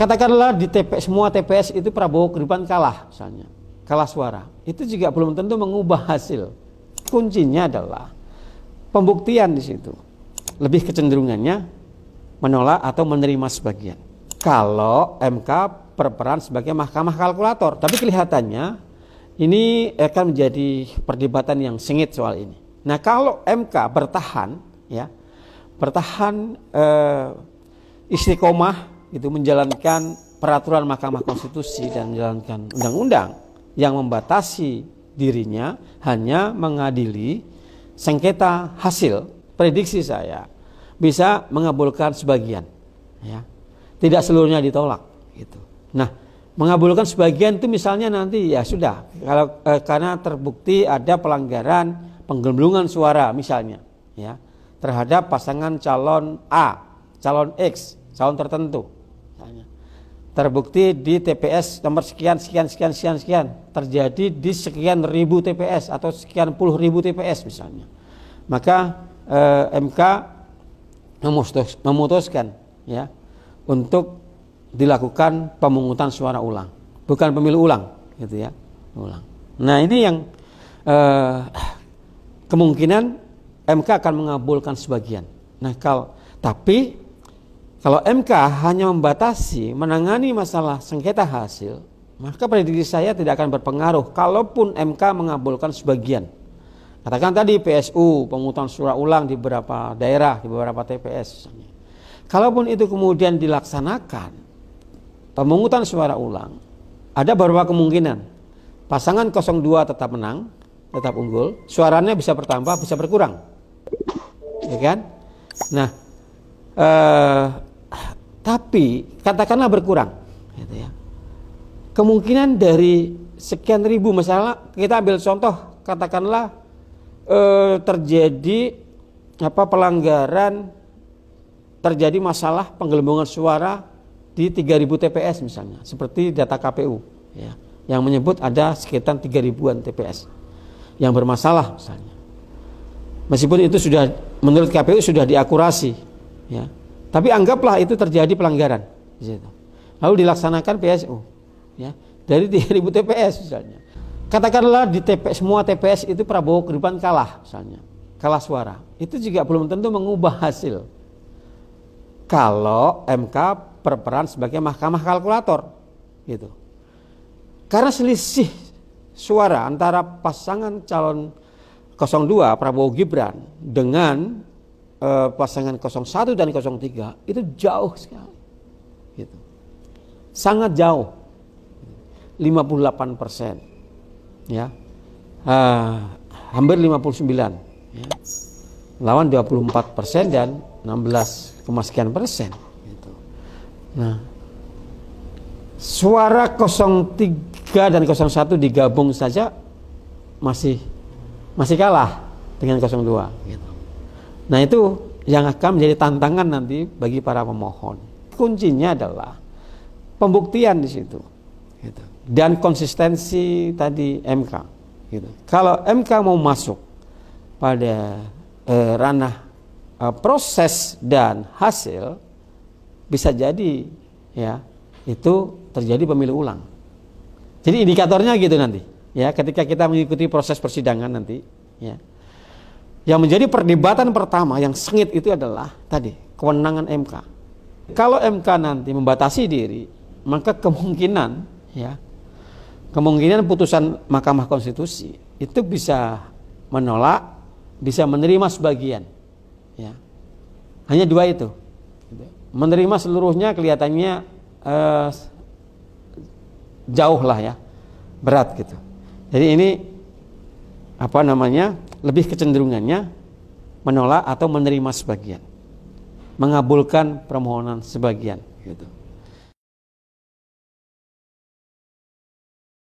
katakanlah di semua TPS itu Prabowo Gibran kalah misalnya, kalah suara, itu juga belum tentu mengubah hasil. Kuncinya adalah pembuktian di situ. Lebih kecenderungannya menolak atau menerima sebagian. Kalau MK berperan sebagai mahkamah kalkulator, tapi kelihatannya ini akan menjadi perdebatan yang sengit soal ini. Nah, kalau MK bertahan, ya, bertahan istiqomah itu menjalankan peraturan Mahkamah Konstitusi dan menjalankan undang-undang yang membatasi dirinya hanya mengadili sengketa hasil, prediksi saya bisa mengabulkan sebagian, ya, tidak seluruhnya ditolak gitu. Nah, mengabulkan sebagian itu misalnya nanti ya sudah, kalau karena terbukti ada pelanggaran penggelembungan suara misalnya, ya, terhadap pasangan calon A, calon X, calon tertentu, misalnya. Terbukti di TPS nomor sekian terjadi di sekian ribu TPS atau sekian puluh ribu TPS misalnya, maka MK memutuskan, ya, untuk dilakukan pemungutan suara ulang, bukan pemilu ulang, gitu ya, ulang. Nah, ini yang kemungkinan MK akan mengabulkan sebagian. Nah, tapi kalau MK hanya membatasi menangani masalah sengketa hasil, maka prediksi saya tidak akan berpengaruh kalaupun MK mengabulkan sebagian. Katakan tadi PSU, pemungutan suara ulang di beberapa daerah, di beberapa TPS misalnya. Kalaupun itu kemudian dilaksanakan, pemungutan suara ulang, ada beberapa kemungkinan. Pasangan 02 tetap menang, tetap unggul, suaranya bisa bertambah, bisa berkurang. Ya kan? Nah, tapi katakanlah berkurang, gitu ya. Kemungkinan dari sekian ribu, misalnya kita ambil contoh, katakanlah terjadi pelanggaran, terjadi masalah penggelembungan suara di 3.000 TPS misalnya, seperti data KPU, ya, yang menyebut ada sekitar 3.000-an TPS yang bermasalah misalnya. Meskipun itu sudah menurut KPU sudah diakurasi, ya. Tapi anggaplah itu terjadi pelanggaran di situ. Lalu dilaksanakan PSU, ya, dari 3.000 TPS misalnya. Katakanlah di semua TPS itu Prabowo Gibran kalah misalnya, kalah suara. Itu juga belum tentu mengubah hasil. Kalau MK berperan sebagai mahkamah kalkulator, gitu. Karena selisih suara antara pasangan calon 02 Prabowo Gibran dengan pasangan 01 dan 03 itu jauh sekali, gitu. Sangat jauh, 58%, ya, hampir 59%, ya, lawan 24% dan 16, sekian persen, gitu. Nah, suara 03 dan 01 digabung saja masih kalah dengan 02, gitu. Nah, itu yang akan menjadi tantangan nanti bagi para pemohon. Kuncinya adalah pembuktian di situ, gitu, dan konsistensi tadi MK, gitu. Kalau MK mau masuk pada ranah proses dan hasil, bisa jadi, ya, itu terjadi pemilu ulang. Jadi indikatornya gitu nanti, ya, ketika kita mengikuti proses persidangan nanti, ya. Yang menjadi perdebatan pertama yang sengit itu adalah tadi kewenangan MK. Kalau MK nanti membatasi diri, maka kemungkinan, ya, kemungkinan putusan Mahkamah Konstitusi itu bisa menolak, bisa menerima sebagian, ya. Hanya dua itu. Menerima seluruhnya kelihatannya jauh lah, ya, berat gitu. Jadi ini lebih kecenderungannya menolak atau menerima sebagian, mengabulkan permohonan sebagian, gitu.